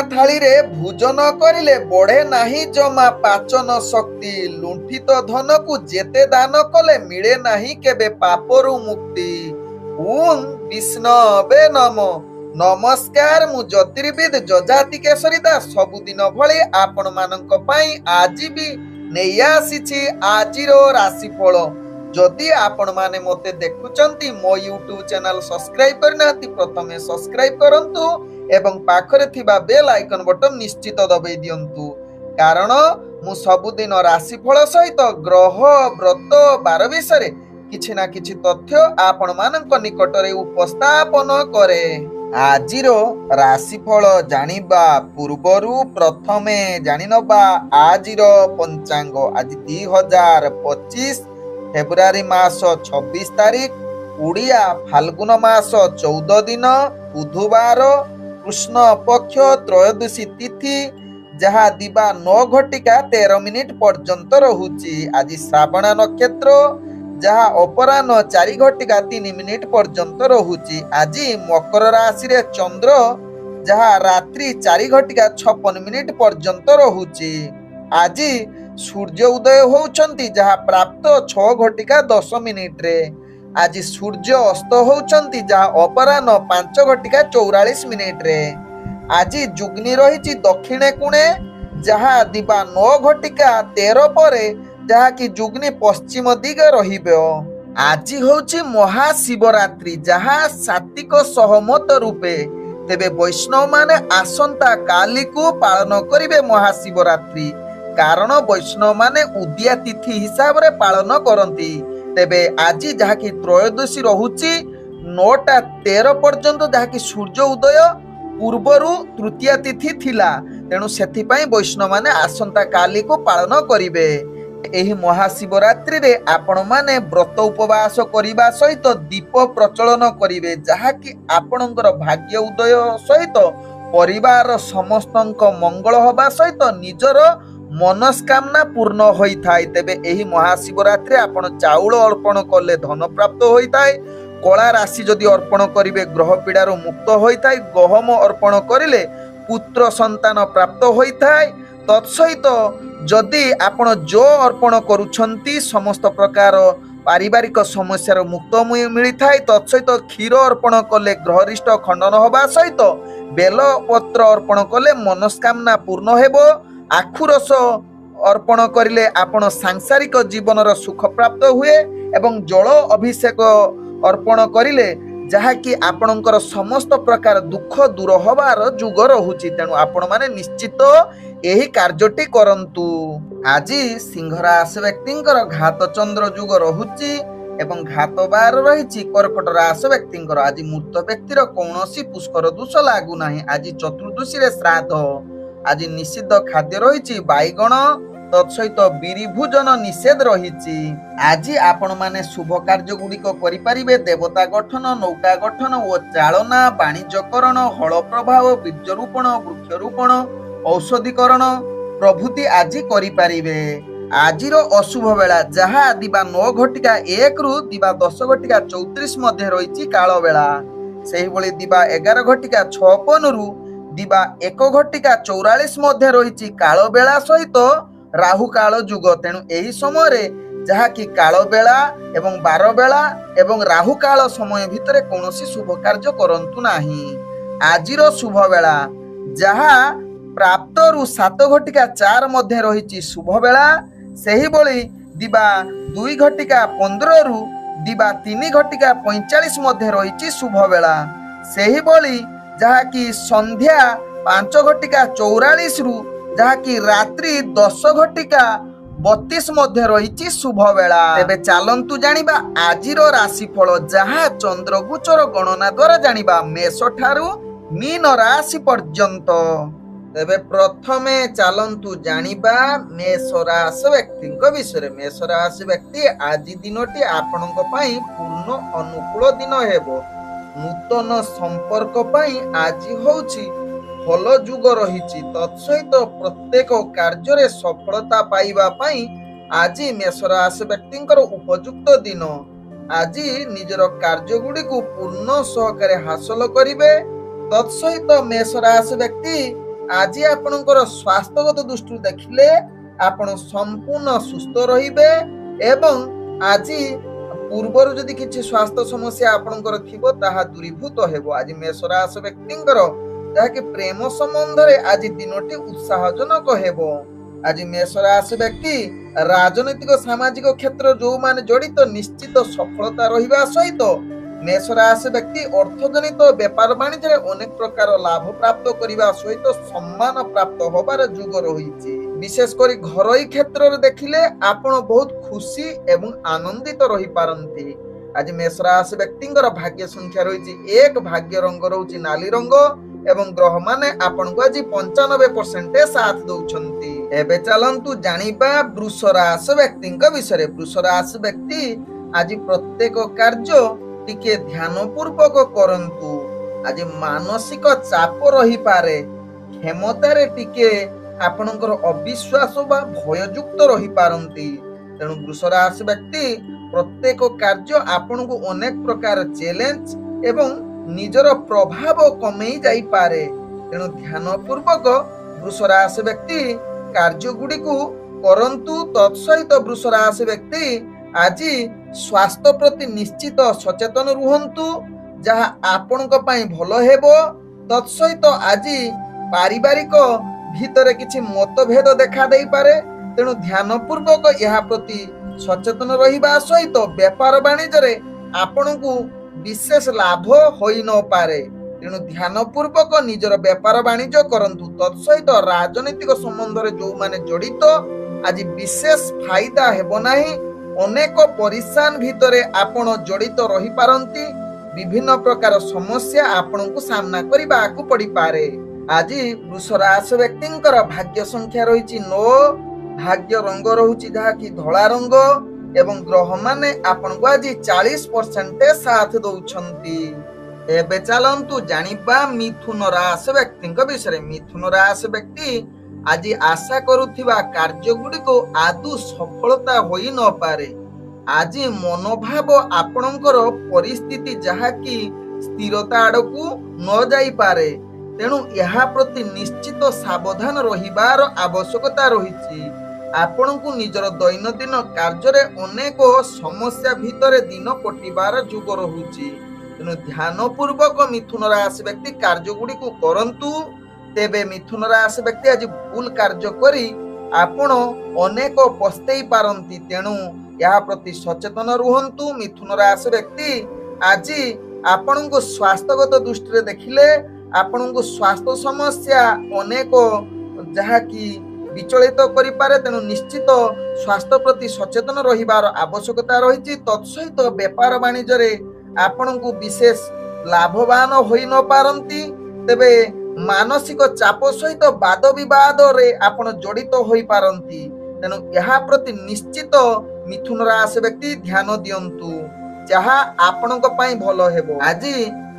थाली रे भोजन करिले बढ़े नाही जमा पाचन शक्ति लुंठित धन को जेते दान कले मिले नाही केबे पापरु मुक्ति। ओम विष्णवे नमो। नमस्कार मु ज्योतिर्विद जजाति केशरी दास सबुदिन भली आपण मानक पई आज भी नेई आसीछि आजिरो राशिफल। जदि आपण माने मते देखुचंती मो यूट्यूब चैनल सब्सक्राइब करनाती प्रथमे सब्सक्राइब करंतु एवं पाखरे थिबा बेल आइकन बटन निश्चित दबाई दियंतु कारण मु सबुदिन राशिफल सहित ग्रह व्रत बार विषय किछि ना किछि तथ्य आपण मानक निकटरे उपस्थापन करे। आजिरो राशिफल जानिबा पूर्वरु प्रथमे जानिनबा आजिरो पंचांग। आज 2025 फेब्रुआरी मास 26 तारीख उड़िया फाल्गुन मास 14 दिन बुधवार कृष्ण पक्ष त्रयोदशी तिथि जहा दिबा 9 घटिका 13 मिनिट पर्यंत रहुची। आज श्रावण नक्षत्र जहा अपराह्न 4 घटिका 3 मिनिट पर्यंत रहुची। आज मकर राशि रे चंद्र जहा रात्रि 4 घटिका 56 मिनिट पर्यंत रहुची। आज सूर्य उदय होउछंती जहा प्राप्त 6 घटिका 10 मिनिट रे। आज सूर्य अस्त होउछंती जहा अपराह्न 5 घटिका 44 मिनिट रे। आज जुग्नि रहिछि दक्षिणे कोणे जहा दिबा 9 घटिका 13 परे जहा कि जुग्नि पश्चिम दिग रहिबो। आज होउछि महाशिवरात्रि जहा सात्विक सहमत रूपे तेबे वैष्णव माने आसंता काली को पालन करिवे महाशिवरात्रि कारण वैष्णव माने उदिया तिथि हिसाब रे पालन करंती। तेबे आज जहा कि त्रयोदशी रहुची 9:13 पर्यंत जहा कि सूर्य उदय पूर्वरु तृतीया तिथि थिला तेणु सेथि पई वैष्णव माने आसंता काली को पालन करिवे। एही महाशिवरात्रि रे आपण माने व्रत उपवास करिबा सहित दीप प्रचलन करिवे जहा कि आपणकर भाग्य उदय सहित परिवार समस्तंक मंगल होबा सहित निजर मनस्कामना पूर्ण होई थाए। तेबे एही महाशिवरात्रि आपण चाउल अर्पण कले धन प्राप्त होई थाए। कला राशि जदि अर्पण करिवे ग्रह पीड़ार मुक्त होई थाए। गहम अर्पण करिले पुत्र संतान प्राप्त होई थाए। तत्सहित जदि आपण जो अर्पण करूछंती समस्त प्रकार पारिवारिक समस्यार मुक्त मिली थाए। तत्सहित क्षीर अर्पण कले ग्रहरिष्ट खंडन होबा सहित बेल पत्र अर्पण कले मनस्कामना पूर्ण हेबो। आखु रस अर्पण करिले आपण सांसारिक जीवनर सुख प्राप्त हुए एवं जल अभिषेक अर्पण करिले जहा कि आपणकर समस्त प्रकार दुख दूर होबार जुग रहुची। तेणु आपण माने निश्चित एही कार्यटी करंतु। आज सिंह राशि व्यक्तिंकर घात चंद्र जुग रहुची एवं घात बार रहिची कर्कट राशि व्यक्तिंकर। आज मृत व्यक्तिर कौनसी पुष्कर दोष लागू नाही। आज चतुर्दशी रे श्राद्ध। आज निषिद्ध खाद्य रहिची बाइगण तत्सहित बिरी भोजन निषेध रहिची। आज आपण माने शुभ कार्य गुड़िक करि परिबे। देवता गठन नौका गठन ओ चालना वाणिज्यकरण हल प्रभाव बीजरोपण वृक्षरोपण औषधिकरण प्रभृति आज करि परिबे। आजिरो अशुभ बेला जहा दिबा 9 घटिका 1 रु दिबा 10 घटिका 34 मध्ये रहिची काल बेला। सेहि भली दिबा 11 घटिका 56 रु दिबा 1 घटिका 44 मध्ये रहिची काल बेला सहित राहु काल जुग। तेणु एही समय रे जहा कि काल बेला एवं 12 बेला एवं राहु काल समय भितरे कौनसी शुभ कार्य करंतु नाही। आजिरो शुभ बेला जहा प्राप्त रु 7 घटिका 4 मध्ये रहिची शुभ बेला। सेही भली दिबा 2 घटिका 15 रु दिबा 3 घटिका 45 मध्ये रहिची शुभ बेला। सेही भली जहा कि संध्या 5 घटिका 44 रु जहा कि रात्रि 10 घटिका 32 मध्ये रहिची शुभ बेला। तेबे चालंतु जानिबा आजिरो राशिफल जहा चंद्र गोचर गणना द्वारा जानिबा मेष ठारू मीन राशि पर्यंत। तेबे प्रथमे चालंतु जानिबा मेष राशि व्यक्तिଙ୍କ विषय। मेष राशि व्यक्ति आज दिनटी आपणଙ୍କ ପାଇଁ पूर्ण अनुकूल दिन हेबो। नूतन संपर्क पाई आज होउछि भल जुग रहिछि। तत्सहित प्रत्येक कार्य रे सफलता पाइबा पाई आज मेष राशि व्यक्तिଙ୍କର उपयुक्त दिन। आज निजर कार्य गुडी को पूर्ण सहकारे हासिल करिवे। तत्सहित मेष राशि व्यक्ति आज आपणकर स्वास्थ्यगत दृष्टि देखिले आपण संपूर्ण सुस्थ रहिबे एवं आज पूर्वर जदि किछि स्वास्थ्य समस्या आपणकर थिबो ताहा दूरीभूत हेबो। आज मेष राशि व्यक्तिंकर जहाँकि प्रेम संबंध रे आज दिनटी उत्साहजनक हेबो। आज मेष राशि व्यक्ति राजनैतिक सामाजिक क्षेत्र जो माने जड़ित निश्चित सफलता रहिबा सहित मेष राशि व्यक्ति अर्थजनित व्यापार वाणिज्य अनेक प्रकार लाभ प्राप्त करने सहित सम्मान प्राप्त होबार जुग रही। विशेषकर घरोई क्षेत्र में देखिले आपण बहुत खुशी एवं आनंदित रही पारंती। आज मेष राशि व्यक्ति भाग्य संख्या रही 1, भाग्य रंग रही नाली रंग एवं ग्रह माने आपण को आज 95% साथ दौरान। एबे चलंतु जानिबा वृष राशि व्यक्ति विषय। वृष राशि व्यक्ति आज प्रत्येक कार्य टिके ध्यान पूर्वक करंतु। आज मानसिक चाप रही पारे, क्षमतारे टिके आपणकर अविश्वास बा भययुक्त रही पारंती। तेणु वृष राशि व्यक्ति प्रत्येक कार्य आपण को अनेक प्रकार चैलेंज एवं निजर प्रभाव कमई जाई पारे। तेणु ध्यान पूर्वक वृष राशि व्यक्ति कार्य गुडी को करंतु। तत्सहित वृष राशि व्यक्ति आज स्वास्थ्य प्रति निश्चित सचेतन रुहंतु जहाँ आपणक पई भलो हेबो। तत्सहित आज पारिवारिक भीतर किछि मतभेद देखा देई पारे। तेणु ध्यान पूर्वक यह प्रति सचेतन रहिबा सहित व्यापार वाणिज्य रे आपणकु विशेष लाभ होई न पारे। तेणु ध्यान पूर्वक निजर व्यापार वाणिज्य करंतु। तत्सहित राजनीतिक संबंध रे जो माने जड़ित आज विशेष फायदा हेबो नाही। अनेक परेशान भितरे आपण जड़ित रही पारंती। विभिन्न प्रकार समस्या आपण को सामना करबा को पड़ी पारे। आज वृष राशि व्यक्तिंकर भाग्य संख्या रही 9, भाग्य रंग रहुची जहा कि धला रंग एवं ग्रह माने आपण को आज 40% साथ दौछंती। एबे चलंतु जानिबा मिथुन राशि व्यक्तिंक विषय। मिथुन राशि व्यक्ति आज आशा करुथिबा कार्य गुडी को आदु सफलता होई न पारे। आज मनोभाव आपणकर परिस्थिति जहा कि स्थिरता आड़कू न जाई पारे। तेणु यह प्रति निश्चित सावधान रहिबार आवश्यकता रही। आपण को निजर दैनंदिन कार्य रे अनेक समस्या भितरे दिन कटिबार जुग रहुची। तेणु ध्यान पूर्वक मिथुन राशि व्यक्ति कार्य गुडी को करंतु। तेबे मिथुन राशि व्यक्ति आज भूल कार्य करी आपण अनेक पस्तेई पारंती। तेणु या प्रति सचेतन रुहंतु। मिथुन राशि व्यक्ति आज आपण को स्वास्थ्यगत दृष्टि देखिले आपण को स्वास्थ्य समस्या अनेक जहा कि विचलित करि पारे। तेणु निश्चित स्वास्थ्य प्रति सचेतन रहिबार आवश्यकता रही। तत्सहित व्यापार वाणिज्य रे आपण को विशेष लाभवान होई न पारंती। तेबे मानसिक चाप सहित वाद विवाद रे आपण जड़ित होई पारंती। तेणु यह प्रति निश्चित मिथुन राशि व्यक्ति ध्यान दियंतु जहा आपणक पई भलो हेबो। आज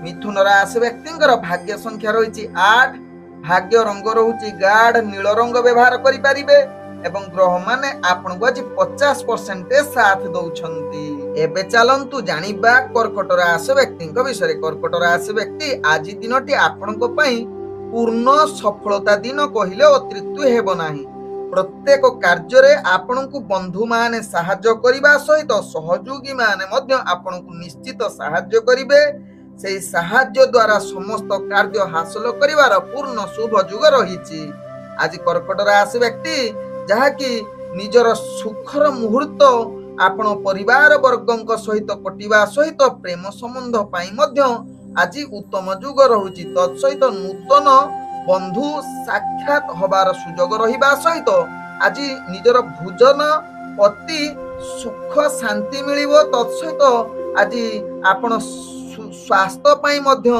मिथुन राशि व्यक्तिंकर भाग्य संख्या रही 8, भाग्य रंग रहुची गाढ़ नील रंग व्यवहार करि पारिबे एवं ग्रह माने आपण को आज 50% साथ दौछंती। एबे चलंतु जानिबा कर्कट राशि व्यक्तिंक विषय। कर्कट राशि व्यक्ति आज दिनटी आपणक पई पूर्ण सफलता दिन कहिले अतिरिक्त हेबो नाही। प्रत्येक कार्य रे आपण को बंधु माने सहाय्य करिबा सहित सहयोगी माने मध्य आपण को निश्चित सहाय्य करिवे। सेही सहाय्य द्वारा समस्त कार्य हासिल करिवार पूर्ण शुभ जुग रहिछि। आज कर्कट राशि व्यक्ति जहा कि निजर सुखर मुहूर्त आपण परिवार वर्गंक सहित कटिबा सहित प्रेम संबंध पाई मध्य आज उत्तम जुग रहुछि। तत्सहित नूतन बंधु साक्षात हबार सुजोग रहिबा सहित आज निजर भोजन अति सुख शांति मिलिबो। तत्सहित आज आपण स्वास्थ्य पाई मध्य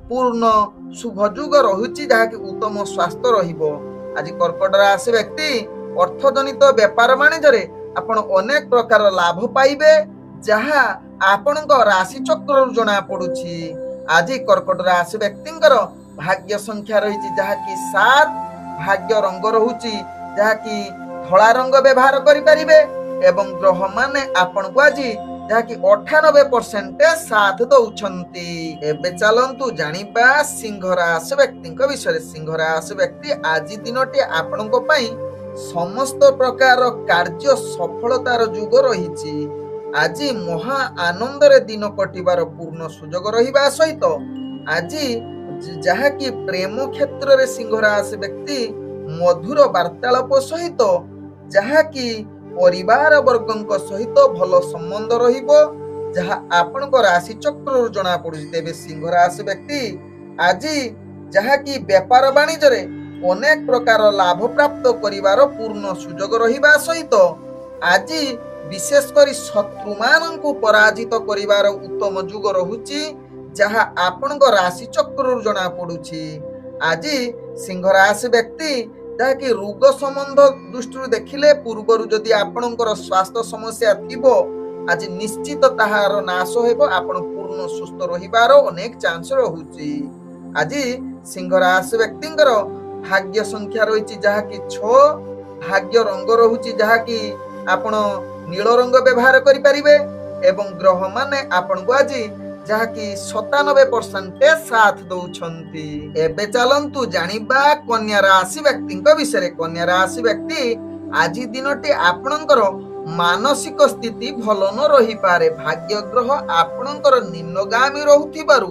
पूर्ण शुभ जुग रहुछि जहा कि उत्तम स्वास्थ्य रहिबो। आज कर्कट राशि व्यक्ति अर्थजनित व्यापार वाणिज्य रे आपण अनेक प्रकार लाभ पाइबे जहा आपणक राशि चक्र जना पड़ुछि। आज कर्कट राशि व्यक्तिंकर भाग्य संख्या रही जहा कि 7, भाग्य रंग रहुछि जहा कि धला रंग व्यवहार करि परिबे एवं ग्रह माने आपण को आज ଯାହାକି 98% ସାଥ ଦଉଛନ୍ତି। ଏବେ ଚାଲନ୍ତୁ ଜାଣିବା ସିଂହ ରାଶି ବ୍ୟକ୍ତିଙ୍କ ବିଷୟରେ। ସିଂହ ରାଶି ବ୍ୟକ୍ତି ଆଜି ଦିନଟି ଆପଣଙ୍କ ପାଇଁ ସମସ୍ତ ପ୍ରକାର କାର୍ଯ୍ୟ ସଫଳତାର ଯୁଗ ରହିଛି। ଆଜି ମହା ଆନନ୍ଦରେ ଦିନ କଟିବାର ପୂର୍ଣ୍ଣ ସୁଯୋଗ ରହିବା ସହିତ ଆଜି ଯାହାକି ପ୍ରେମ କ୍ଷେତ୍ରରେ ସିଂହ ରାଶି ବ୍ୟକ୍ତି ମଧୁର ବାର୍ତ୍ତାଳାପ ସହିତ ଯାହାକି ପରିବାର ବର୍ଗଙ୍କ ସହିତ ଭଲ ସମ୍ବନ୍ଧ ରହିବ, ଯାହା ଆପଣଙ୍କ ରାଶି ଚକ୍ରରୁ ଜଣା ପଡୁଛି। ତେବେ ସିଂହ ରାଶି ବ୍ୟକ୍ତି ଆଜି ଯାହାକି ବେପାର ବାଣିଜ୍ୟରେ ଅନେକ ପ୍ରକାର ଲାଭ ପ୍ରାପ୍ତ କରିବାର ପୂର୍ଣ୍ଣ ସୁଯୋଗ ରହିବା ସହିତ ଆଜି ବିଶେଷ କରି ଶତ୍ରୁମାନଙ୍କୁ ପରାଜିତ କରିବାର ଉତ୍ତମ ଯୁଗ ରହୁଛି, ଯାହା ଆପଣଙ୍କ ରାଶି ଚକ୍ରରୁ ଜଣା ପଡୁଛି। ଆଜି ସିଂହ ରାଶି ବ୍ୟକ୍ତି ଯାହାକି ରୋଗ ସମ୍ବନ୍ଧ ଦୃଷ୍ଟିରୁ ଦେଖିଲେ ପୂର୍ବରୁ ଯଦି ଆପଣଙ୍କର ସ୍ୱାସ୍ଥ୍ୟ ସମସ୍ୟା ଥିବ ଆଜି ନିଶ୍ଚିତ ତାହାର ନାଶ ହେବ। ଆପଣ ପୂର୍ଣ୍ଣ ସୁସ୍ଥ ରହିବାର ଅନେକ ଚାନ୍ସ ରହୁଛି। ଆଜି ସିଂହ ରାଶି ବ୍ୟକ୍ତିଙ୍କର ଭାଗ୍ୟ ସଂଖ୍ୟା ରହିଛି ଯାହାକି 6, ଭାଗ୍ୟ ରଙ୍ଗ ରହୁଛି ଯାହାକି ଆପଣ ନୀଳ ରଙ୍ଗ ବ୍ୟବହାର କରିପାରିବେ ଏବଂ ଗ୍ରହ ମାନେ ଆପଣଙ୍କୁ ଆଜି ଯାହାକି 97% ସାଥ ଦଉଛନ୍ତି। ଏବେ ଚାଲନ୍ତୁ ଜାଣିବା କନ୍ୟା ରାଶି ବ୍ୟକ୍ତିଙ୍କ ବିଷୟରେ। କନ୍ୟା ରାଶି ବ୍ୟକ୍ତି ଆଜି ଦିନଟି ଆପଣଙ୍କର ମାନସିକ ସ୍ଥିତି ଭଲ ନ ରହିପାରେ। ଭାଗ୍ୟ ଗ୍ରହ ଆପଣଙ୍କର ନିମ୍ନଗାମୀ ରହୁଥିବାରୁ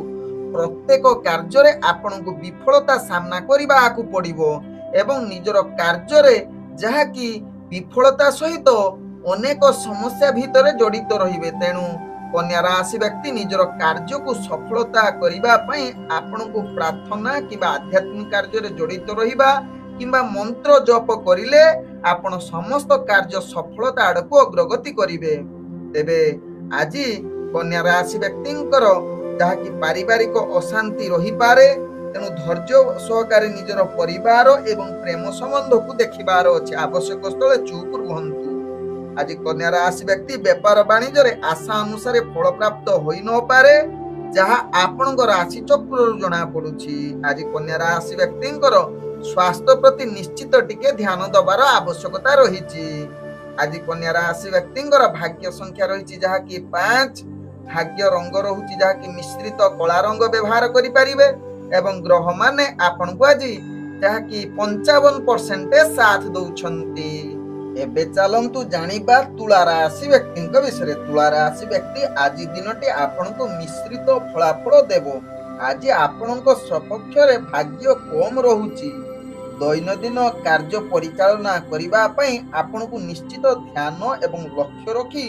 ପ୍ରତ୍ୟେକ କାର୍ଯ୍ୟରେ ଆପଣଙ୍କୁ ବିଫଳତା ସାମ୍ନା କରିବାକୁ ପଡିବ ଏବଂ ନିଜର କାର୍ଯ୍ୟରେ ଯାହାକି ବିଫଳତା ସହିତ ଅନେକ ସମସ୍ୟା ଭିତରେ ଜଡିତ ରହିବେ। ତେଣୁ କନ୍ୟା ରାଶି ବ୍ୟକ୍ତି ନିଜର କାର୍ଯ୍ୟକୁ ସଫଳତା କରିବା ପାଇଁ ଆପଣଙ୍କୁ ପ୍ରାର୍ଥନା କିମ୍ବା ଆଧ୍ୟାତ୍ମିକ କାର୍ଯ୍ୟରେ ଜଡିତ ରହିବା କିମ୍ବା ମନ୍ତ୍ର ଜପ କରିଲେ ଆପଣ ସମସ୍ତ କାର୍ଯ୍ୟ ସଫଳତା ଆଡକୁ ଅଗ୍ରଗତି କରିବେ। ତେବେ ଆଜି କନ୍ୟା ରାଶି ବ୍ୟକ୍ତିଙ୍କର ଯାହାକି ପାରିବାରିକ ଅଶାନ୍ତି ରହିପାରେ, ତେଣୁ ଧୈର୍ଯ୍ୟ ସହକାରେ ନିଜର ପରିବାର ଏବଂ ପ୍ରେମ ସମ୍ବନ୍ଧକୁ ଦେଖିବାର ଅଛି। ଆବଶ୍ୟକ ସ୍ଥଳେ ଚୁପ୍ ରୁହନ୍ତୁ। ଆଜି କନ୍ୟା ରାଶି ବ୍ୟକ୍ତି ବେପାର ବାଣିଜ୍ୟରେ ଆଶା ଅନୁସାରେ ଫଳ ପ୍ରାପ୍ତ ହୋଇନପାରେ, ଯାହା ଆପଣଙ୍କ ରାଶି ଚକ୍ରରୁ ଜଣା ପଡୁଛି। ଆଜି କନ୍ୟା ରାଶି ବ୍ୟକ୍ତିଙ୍କର ସ୍ୱାସ୍ଥ୍ୟ ପ୍ରତି ନିଶ୍ଚିତ ଟିକେ ଧ୍ୟାନ ଦେବାର ଆବଶ୍ୟକତା ରହିଛି। ଆଜି କନ୍ୟା ରାଶି ବ୍ୟକ୍ତିଙ୍କର ଭାଗ୍ୟ ସଂଖ୍ୟା ରହିଛି ଯାହାକି 5, ଭାଗ୍ୟ ରଙ୍ଗ ରହୁଛି ଯାହାକି ମିଶ୍ରିତ କଳା ରଙ୍ଗ ବ୍ୟବହାର କରିପାରିବେ ଏବଂ ଗ୍ରହ ମାନେ ଆପଣଙ୍କୁ ଆଜି ଯାହାକି 55% ସାଥ ଦଉଛନ୍ତି। ଏବେ ଚାଲନ୍ତୁ ଜାଣିବା ତୁଳା ରାଶି ବ୍ୟକ୍ତିଙ୍କ ବିଷୟରେ। ତୁଳା ରାଶି ବ୍ୟକ୍ତି ଆଜି ଦିନଟି ଆପଣଙ୍କୁ ମିଶ୍ରିତ ଫଳାଫଳ ଦେବ। ଆଜି ଆପଣଙ୍କ ସପକ୍ଷରେ ଭାଗ୍ୟ କମ୍ ରହୁଛି। ଦୈନନ୍ଦିନ କାର୍ଯ୍ୟ ପରିଚାଳନା କରିବା ପାଇଁ ଆପଣଙ୍କୁ ନିଶ୍ଚିତ ଧ୍ୟାନ ଏବଂ ଲକ୍ଷ୍ୟ ରଖି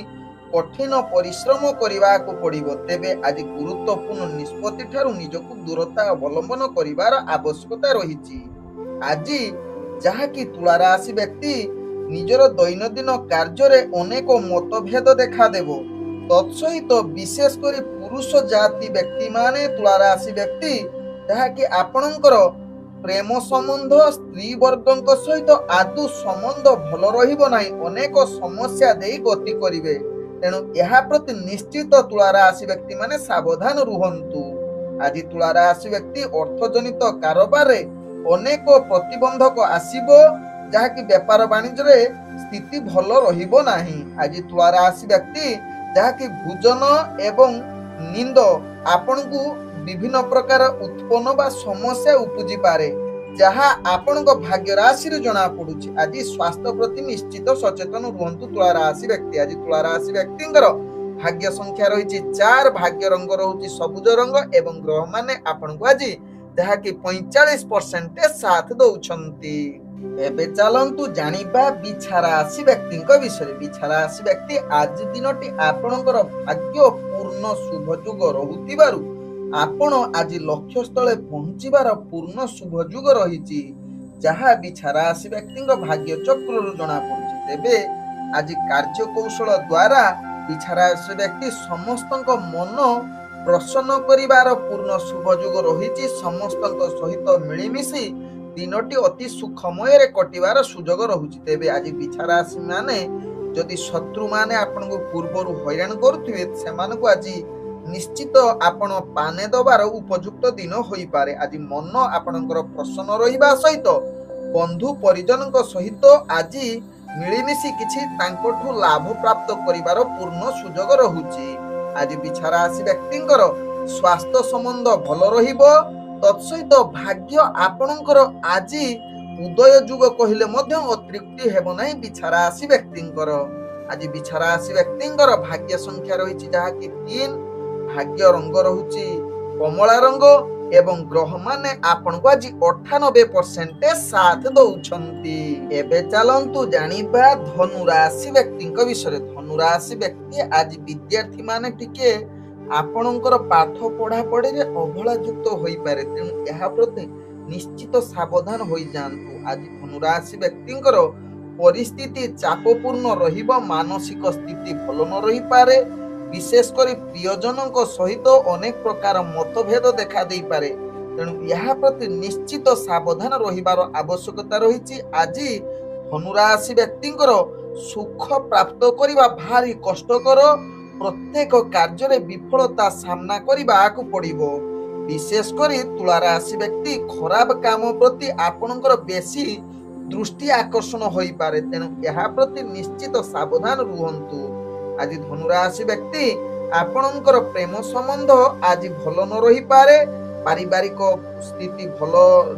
କଠିନ ପରିଶ୍ରମ କରିବାକୁ ପଡିବ। ତେବେ ଆଜି ଗୁରୁତ୍ୱପୂର୍ଣ୍ଣ ନିଷ୍ପତ୍ତି ଠାରୁ ନିଜକୁ ଦୂରତା ଅବଲମ୍ବନ କରିବାର ଆବଶ୍ୟକତା ରହିଛି। ଆଜି ଯାହାକି ତୁଳା ରାଶି ବ୍ୟକ୍ତି ନିଜର ଦୈନନ୍ଦିନ କାର୍ଯ୍ୟରେ ଅନେକ ମତଭେଦ ଦେଖାଦେବ। ତତ୍ସହିତ ବିଶେଷ କରି ପୁରୁଷ ଜାତି ବ୍ୟକ୍ତିମାନେ ତୁଳା ରାଶି ବ୍ୟକ୍ତି ଯାହାକି ଆପଣଙ୍କର ପ୍ରେମ ସମ୍ବନ୍ଧ ସ୍ତ୍ରୀ ବର୍ଗଙ୍କ ସହିତ ଆଦୌ ସମ୍ବନ୍ଧ ଭଲ ରହିବ ନାହିଁ, ଅନେକ ସମସ୍ୟା ଦେଇ ଗତି କରିବେ। ତେଣୁ ଏହା ପ୍ରତି ନିଶ୍ଚିତ ତୁଳା ରାଶି ବ୍ୟକ୍ତି ମାନେ ସାବଧାନ ରୁହନ୍ତୁ। ଆଜି ତୁଳା ରାଶି ବ୍ୟକ୍ତି ଅର୍ଥଜନିତ କାରବାରରେ ଅନେକ ପ୍ରତିବନ୍ଧକ ଆସିବ, ଯାହାକି ବେପାର ବାଣିଜ୍ୟରେ ସ୍ଥିତି ଭଲ ରହିବ ନାହିଁ। ଆଜି ତୁଳା ରାଶି ବ୍ୟକ୍ତି ଯାହାକି ଭୋଜନ ଏବଂ ନିନ୍ଦ ଆପଣଙ୍କୁ ବିଭିନ୍ନ ପ୍ରକାର ଉତ୍ପନ୍ନ ବା ସମସ୍ୟା ଉପୁଜିପାରେ, ଯାହା ଆପଣଙ୍କ ଭାଗ୍ୟ ରାଶିରୁ ଜଣା ପଡୁଛି। ଆଜି ସ୍ୱାସ୍ଥ୍ୟ ପ୍ରତି ନିଶ୍ଚିତ ସଚେତନ ରୁହନ୍ତୁ ତୁଳା ରାଶି ବ୍ୟକ୍ତି। ଆଜି ତୁଳା ରାଶି ବ୍ୟକ୍ତିଙ୍କର ଭାଗ୍ୟ ସଂଖ୍ୟା ରହିଛି 4, ଭାଗ୍ୟ ରଙ୍ଗ ରହୁଛି ସବୁଜ ରଙ୍ଗ ଏବଂ ଗ୍ରହ ମାନେ ଆପଣଙ୍କୁ ଆଜି ଯାହାକି 45% ସାଥ ଦଉଛନ୍ତି। ଏବେ ଚାଲନ୍ତୁ ଜାଣିବା ବିଛା ରାଶି ବ୍ୟକ୍ତିଙ୍କ ବିଷୟରେ। ବିଛା ରାଶି ବ୍ୟକ୍ତି ଆଜି ଦିନଟି ଆପଣଙ୍କର ଭାଗ୍ୟ ପୂର୍ଣ୍ଣ ଶୁଭ ଯୁଗ ରହୁଥିବାରୁ ଆପଣ ଆଜି ଲକ୍ଷ୍ୟସ୍ଥଳେ ପହଞ୍ଚିବାର ପୂର୍ଣ୍ଣ ଶୁଭ ଯୁଗ ରହିଛି, ଯାହା ବିଛା ରାଶି ବ୍ୟକ୍ତିଙ୍କ ଭାଗ୍ୟ ଚକ୍ରରୁ ଜଣା ପଡୁଛି। ତେବେ ଆଜି କାର୍ଯ୍ୟ କୌଶଳ ଦ୍ୱାରା ବିଛା ରାଶି ବ୍ୟକ୍ତି ସମସ୍ତଙ୍କ ମନ ପ୍ରସନ୍ନ କରିବାର ପୂର୍ଣ୍ଣ ଶୁଭ ଯୁଗ ରହିଛି। ସମସ୍ତଙ୍କ ସହିତ ମିଳିମିଶି ଦିନଟି ଅତି ସୁଖମୟରେ କଟିବାର ସୁଯୋଗ ରହୁଛି। ତେବେ ଆଜି ବିଛା ରାଶି ମାନେ ଯଦି ଶତ୍ରୁମାନେ ଆପଣଙ୍କୁ ପୂର୍ବରୁ ହଇରାଣ କରୁଥିବେ ସେମାନଙ୍କୁ ଆଜି ନିଶ୍ଚିତ ଆପଣ ପାନେ ଦେବାର ଉପଯୁକ୍ତ ଦିନ ହୋଇପାରେ। ଆଜି ମନ ଆପଣଙ୍କର ପ୍ରସନ୍ନ ରହିବା ସହିତ ବନ୍ଧୁ ପରିଜନଙ୍କ ସହିତ ଆଜି ମିଳିମିଶି କିଛି ତାଙ୍କଠୁ ଲାଭ ପ୍ରାପ୍ତ କରିବାର ପୂର୍ଣ୍ଣ ସୁଯୋଗ ରହୁଛି। ଆଜି ବିଛା ରାଶି ବ୍ୟକ୍ତିଙ୍କର ସ୍ୱାସ୍ଥ୍ୟ ସମ୍ବନ୍ଧ ଭଲ ରହିବ। ତତ୍ସହିତ ଭାଗ୍ୟ ଆପଣଙ୍କର ଆଜି ଉଦୟ ଯୁଗ କହିଲେ ମଧ୍ୟ ଅତ୍ୟୁକ୍ତି ହେବ ନାହିଁ ବିଛା ରାଶି ବ୍ୟକ୍ତିଙ୍କର। ଆଜି ବିଛା ରାଶି ବ୍ୟକ୍ତିଙ୍କର ଭାଗ୍ୟ ସଂଖ୍ୟା ରହିଛି ଯାହାକି 3, ଭାଗ୍ୟ ରଙ୍ଗ ରହୁଛି କମଳା ରଙ୍ଗ ଏବଂ ଗ୍ରହମାନେ ଆପଣଙ୍କୁ ଆଜି 98% ସାଥ ଦଉଛନ୍ତି। ଏବେ ଚାଲନ୍ତୁ ଜାଣିବା ଧନୁ ରାଶି ବ୍ୟକ୍ତିଙ୍କ ବିଷୟରେ। ଧନୁ ରାଶି ବ୍ୟକ୍ତି ଆଜି ବିଦ୍ୟାର୍ଥୀ ମାନେ ଟିକେ ଆପଣଙ୍କର ପାଠ ପଢାପଢିରେ ଅବହେଳା ଯୁକ୍ତ ହୋଇପାରେ, ତେଣୁ ଏହା ପ୍ରତି ନିଶ୍ଚିତ ସାବଧାନ ହୋଇଯାଆନ୍ତୁ। ଆଜି ଧନୁ ରାଶି ବ୍ୟକ୍ତିଙ୍କର ପରିସ୍ଥିତି ଚାପପୂର୍ଣ୍ଣ ରହିବ, ମାନସିକ ସ୍ଥିତି ଭଲ ନ ରହିପାରେ। ବିଶେଷ କରି ପ୍ରିୟଜନଙ୍କ ସହିତ ଅନେକ ପ୍ରକାର ମତଭେଦ ଦେଖା ଦେଇପାରେ, ତେଣୁ ଏହା ପ୍ରତି ନିଶ୍ଚିତ ସାବଧାନ ରହିବାର ଆବଶ୍ୟକତା ରହିଛି। ଆଜି ଧନୁ ରାଶି ବ୍ୟକ୍ତିଙ୍କର ସୁଖ ପ୍ରାପ୍ତ କରିବା ଭାରି କଷ୍ଟକର। ପ୍ରତ୍ୟେକ କାର୍ଯ୍ୟରେ ବିଫଳତା ସାମ୍ନା କରିବାକୁ ପଡିବ। ବିଶେଷ କରି ତୁଳା ରାଶି ବ୍ୟକ୍ତି ଖରାପ କାମ ପ୍ରତି ଆପଣଙ୍କର ବେଶୀ ଦୃଷ୍ଟି ଆକର୍ଷଣ ହୋଇପାରେ, ତେଣୁ ଏହା ପ୍ରତି ନିଶ୍ଚିତ ସାବଧାନ ରୁହନ୍ତୁ। ଆଜି ଧନୁ ରାଶି ବ୍ୟକ୍ତି ଆପଣଙ୍କର ପ୍ରେମ ସମ୍ବନ୍ଧ ଆଜି ଭଲ ନ ରହିପାରେ। ପାରିବାରିକ ସ୍ଥିତି ଭଲ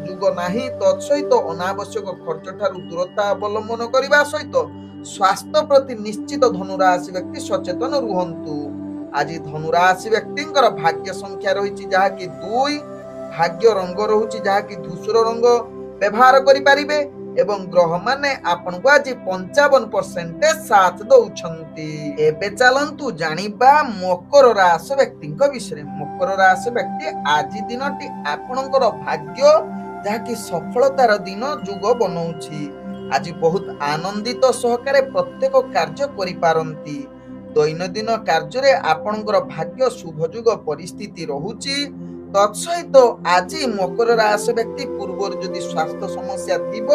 ଯୁଗ ନାହିଁ। ତତ୍ସହିତ ଅନାବଶ୍ୟକ ଖର୍ଚ୍ଚ ଠାରୁ ଦୂରତା ଅବଲମ୍ବନ କରିବା ସହିତ ସ୍ୱାସ୍ଥ୍ୟ ପ୍ରତି ନିଶ୍ଚିତ ଧନୁ ରାଶି ବ୍ୟକ୍ତି ସଚେତନ ରୁହନ୍ତୁ। ଆଜି ଧନୁ ରାଶି ବ୍ୟକ୍ତିଙ୍କର ଭାଗ୍ୟ ସଂଖ୍ୟା ରହିଛି ଯାହାକି 2, ଭାଗ୍ୟ ରଙ୍ଗ ରହୁଛି ଯାହାକି ଧୂସର ରଙ୍ଗ ବ୍ୟବହାର କରିପାରିବେ ଏବଂ ଗ୍ରହମାନେ ଆପଣଙ୍କୁ ଆଜି 55% ସାଥ ଦଉଛନ୍ତି। ଏବେ ଚାଲନ୍ତୁ ଜାଣିବା ମକର ରାଶି ବ୍ୟକ୍ତିଙ୍କ ବିଷୟରେ। ମକର ରାଶି ବ୍ୟକ୍ତି ଆଜି ଦିନଟି ଆପଣଙ୍କର ଭାଗ୍ୟ ଯାହାକି ସଫଳତାର ଦିନ ଯୁଗ ବନଉଛି। ଆଜି ବହୁତ ଆନନ୍ଦିତ ସହକାରେ ପ୍ରତ୍ୟେକ କାର୍ଯ୍ୟ କରିପାରନ୍ତି। ଦୈନନ୍ଦିନ କାର୍ଯ୍ୟରେ ଆପଣଙ୍କର ଭାଗ୍ୟ ଶୁଭ ଯୁଗ ପରିସ୍ଥିତି ରହୁଛି। ତତ୍ସହିତ ଆଜି ମକର ରାଶି ବ୍ୟକ୍ତି ପୂର୍ବରୁ ଯଦି ସ୍ୱାସ୍ଥ୍ୟ ସମସ୍ୟା ଥିବ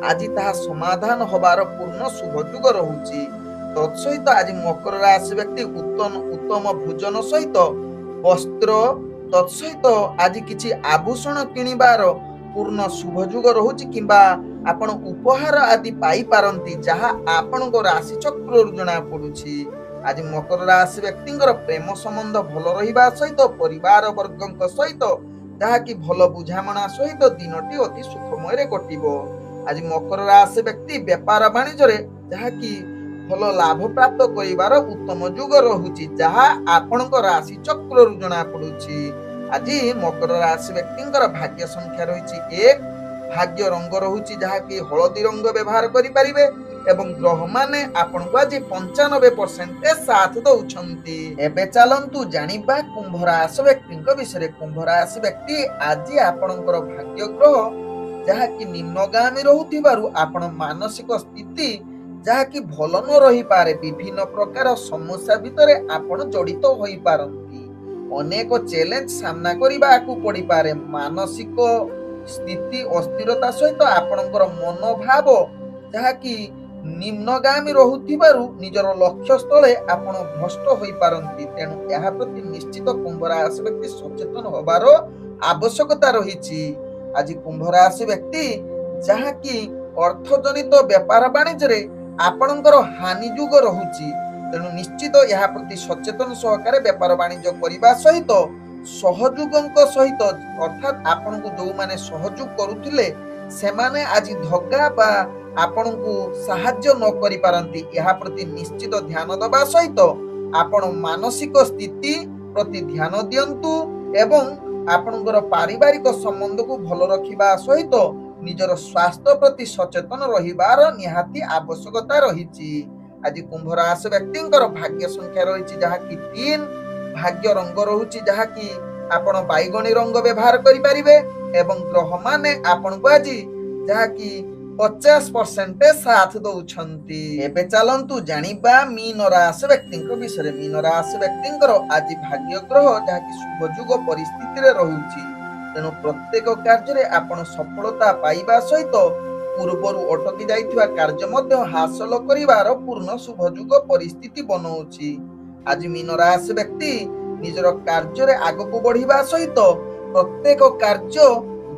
ଆଜି ତାହା ସମାଧାନ ହବାର ପୂର୍ଣ୍ଣ ଶୁଭ ଯୁଗ ରହୁଛି। ତତ୍ସହିତ ଆଜି ମକର ରାଶି ବ୍ୟକ୍ତି ଉତ୍ତମ ଭୋଜନ ସହିତ ବସ୍ତ୍ର, ତତ୍ସହିତ ଆଜି କିଛି ଆଭୂଷଣ କିଣିବାର ପୂର୍ଣ୍ଣ ଶୁଭ ଯୁଗ ରହୁଛି କିମ୍ବା ଆପଣ ଉପହାର ଆଦି ପାଇପାରନ୍ତି, ଯାହା ଆପଣଙ୍କ ରାଶି ଚକ୍ରରୁ ଜଣା ପଡୁଛି। ଆଜି ମକର ରାଶି ବ୍ୟକ୍ତିଙ୍କର ପ୍ରେମ ସମ୍ବନ୍ଧ ଭଲ ରହିବା ସହିତ ପରିବାର ବର୍ଗଙ୍କ ସହିତ ଯାହାକି ଭଲ ବୁଝାମଣା ସହିତ ଦିନଟି ଅତି ସୁଖମୟରେ କଟିବ। ଆଜି ମକର ରାଶି ବ୍ୟକ୍ତି ବେପାର ବାଣିଜ୍ୟରେ ଯାହାକି ଭଲ ଲାଭ ପ୍ରାପ୍ତ କରିବାର ଉତ୍ତମ ଯୁଗ ରହୁଛି, ଯାହା ଆପଣଙ୍କ ରାଶି ଚକ୍ରରୁ ଜଣା ପଡୁଛି। ଆଜି ମକର ରାଶି ବ୍ୟକ୍ତିଙ୍କର ଭାଗ୍ୟ ସଂଖ୍ୟା ରହିଛି 1, ଭାଗ୍ୟ ରଙ୍ଗ ରହୁଛି ଯାହାକି ହଳଦୀ ରଙ୍ଗ ବ୍ୟବହାର କରିପାରିବେ ଏବଂ ଗ୍ରହମାନେ ଆପଣଙ୍କୁ ଆଜି 95% ସାଥ ଦଉଛନ୍ତି। ଏବେ ଚାଲନ୍ତୁ ଜାଣିବା କୁମ୍ଭ ରାଶି ବ୍ୟକ୍ତିଙ୍କ ବିଷୟରେ। କୁମ୍ଭ ରାଶି ବ୍ୟକ୍ତି ଆଜି ଆପଣଙ୍କର ଭାଗ୍ୟ ଗ୍ରହ ଯାହାକି ନିମ୍ନଗାମୀ ରହୁଥିବାରୁ ଆପଣ ମାନସିକ ସ୍ଥିତି ଯାହାକି ଭଲ ନ ରହିପାରେ। ବିଭିନ୍ନ ପ୍ରକାର ସମସ୍ୟା ଭିତରେ ଆପଣ ଜଡିତ ହୋଇପାରନ୍ତି। ଅନେକ ଚ୍ୟାଲେଞ୍ଜ ସାମ୍ନା କରିବାକୁ ପଡିପାରେ। ମାନସିକ ସ୍ଥିତି ଅସ୍ଥିରତା ସହିତ ଆପଣଙ୍କର ମନୋଭାବ ଯାହାକି ନିମ୍ନଗାମୀ ରହୁଥିବାରୁ ନିଜର ଲକ୍ଷ୍ୟ ସ୍ଥଳେ ଆପଣ ଭ୍ରଷ୍ଟ ହୋଇପାରନ୍ତି, ତେଣୁ ଏହା ପ୍ରତି ନିଶ୍ଚିତ କୁମ୍ଭ ରାଶି ବ୍ୟକ୍ତି ସଚେତନ ହେବାର ଆବଶ୍ୟକତା ରହିଛି। ଆଜି କୁମ୍ଭ ରାଶି ବ୍ୟକ୍ତି ଯାହାକି ଅର୍ଥଜନିତ ବେପାର ବାଣିଜ୍ୟରେ ଆପଣଙ୍କର ହାନି ଯୁଗ ରହୁଛି, ତେଣୁ ନିଶ୍ଚିତ ଏହା ପ୍ରତି ସଚେତନ ସହକାରେ ବେପାର ବାଣିଜ୍ୟ କରିବା ସହିତ ସହଯୋଗଙ୍କ ସହିତ ଅର୍ଥାତ୍ ଆପଣଙ୍କୁ ଯେଉଁମାନେ ସହଯୋଗ କରୁଥିଲେ ସେମାନେ ଆଜି ଧଗା ବା ଆପଣଙ୍କୁ ସାହାଯ୍ୟ ନ କରିପାରନ୍ତି, ଏହା ପ୍ରତି ନିଶ୍ଚିତ ଧ୍ୟାନ ଦେବା ସହିତ ଆପଣ ମାନସିକ ସ୍ଥିତି ପ୍ରତି ଧ୍ୟାନ ଦିଅନ୍ତୁ ଏବଂ ଆପଣଙ୍କର ପାରିବାରିକ ସମ୍ବନ୍ଧକୁ ଭଲ ରଖିବା ସହିତ ନିଜର ସ୍ୱାସ୍ଥ୍ୟ ପ୍ରତି ସଚେତନ ରହିବାର ନିହାତି ଆବଶ୍ୟକତା ରହିଛି। ଆଜି କୁମ୍ଭ ରାଶି ବ୍ୟକ୍ତିଙ୍କର ଭାଗ୍ୟ ସଂଖ୍ୟା ରହିଛି ଯାହାକି 3, ଭାଗ୍ୟ ରଙ୍ଗ ରହୁଛି ଯାହାକି ଆପଣ ବାଇଗଣୀ ରଙ୍ଗ ବ୍ୟବହାର କରିପାରିବେ ଏବଂ ଗ୍ରହମାନେ ଆପଣଙ୍କୁ ଆଜି ଯାହାକି 50% ସାଥ ଦଉଛନ୍ତି। ଏବେ ଚାଲନ୍ତୁ ଜାଣିବା ମୀନ ରାଶି ବ୍ୟକ୍ତିଙ୍କ ବିଷୟରେ। ମୀନ ରାଶି ବ୍ୟକ୍ତିଙ୍କର ଆଜି ଭାଗ୍ୟ ଗ୍ରହ ଯାହାକି ଶୁଭ ଯୁଗ ପରିସ୍ଥିତିରେ ରହୁଛି, ତେଣୁ ପ୍ରତ୍ୟେକ କାର୍ଯ୍ୟରେ ଆପଣ ସଫଳତା ପାଇବା ସହିତ ପୂର୍ବରୁ ଅଟକି ଯାଇଥିବା କାର୍ଯ୍ୟ ମଧ୍ୟ ହାସଲ କରିବାର ପୂର୍ଣ୍ଣ ଶୁଭ ଯୁଗ ପରିସ୍ଥିତି ବନଉଛି। ଆଜି ମୀନ ରାଶି ବ୍ୟକ୍ତି ନିଜର କାର୍ଯ୍ୟରେ ଆଗକୁ ବଢିବା ସହିତ ପ୍ରତ୍ୟେକ କାର୍ଯ୍ୟ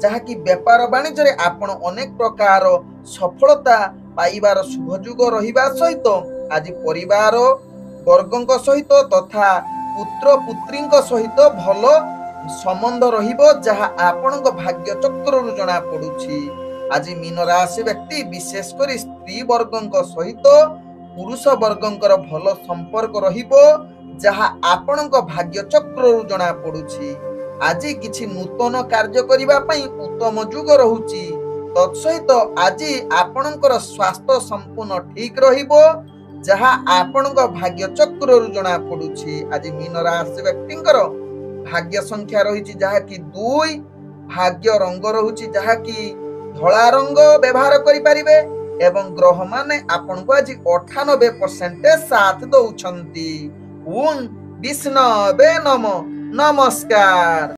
ଯାହାକି ବେପାର ବାଣିଜ୍ୟରେ ଆପଣ ଅନେକ ପ୍ରକାର ସଫଳତା ପାଇବାର ଶୁଭଯୋଗ ରହିବା ସହିତ ଆଜି ପରିବାର ବର୍ଗଙ୍କ ସହିତ ତଥା ପୁତ୍ର ପୁତ୍ରୀଙ୍କ ସହିତ ଭଲ ସମ୍ବନ୍ଧ ରହିବ, ଯାହା ଆପଣଙ୍କ ଭାଗ୍ୟ ଚକ୍ରରୁ ଜଣା ପଡୁଛି। ଆଜି ମୀନ ରାଶି ବ୍ୟକ୍ତି ବିଶେଷ କରି ସ୍ତ୍ରୀ ବର୍ଗଙ୍କ ସହିତ ପୁରୁଷ ବର୍ଗଙ୍କର ଭଲ ସମ୍ପର୍କ ରହିବ, ଯାହା ଆପଣଙ୍କ ଭାଗ୍ୟ ଚକ୍ରରୁ ଜଣା ପଡୁଛି। ଆଜି କିଛି ନୂତନ କାର୍ଯ୍ୟ କରିବା ପାଇଁ ଉତ୍ତମ ଯୁଗ ରହୁଛି। ତତ୍ସହିତ ଆଜି ଆପଣଙ୍କର ସ୍ୱାସ୍ଥ୍ୟ ସମ୍ପୂର୍ଣ୍ଣ ଠିକ ରହିବ, ଯାହା ଆପଣଙ୍କ ଭାଗ୍ୟ ଚକ୍ରରୁ ଜଣା ପଡୁଛି। ଆଜି ମୀନ ରାଶି ବ୍ୟକ୍ତିଙ୍କର ଭାଗ୍ୟ ସଂଖ୍ୟା ରହିଛି ଯାହାକି 2, ଭାଗ୍ୟ ରଙ୍ଗ ରହୁଛି ଯାହାକି ଧଳା ରଙ୍ଗ ବ୍ୟବହାର କରିପାରିବେ ଏବଂ ଗ୍ରହ ମାନେ ଆପଣଙ୍କୁ ଆଜି 98% ସାଥ ଦଉଛନ୍ତି। ଓଁ ବିଷ୍ଣବେ ନମଃ। ନମସ୍କାର।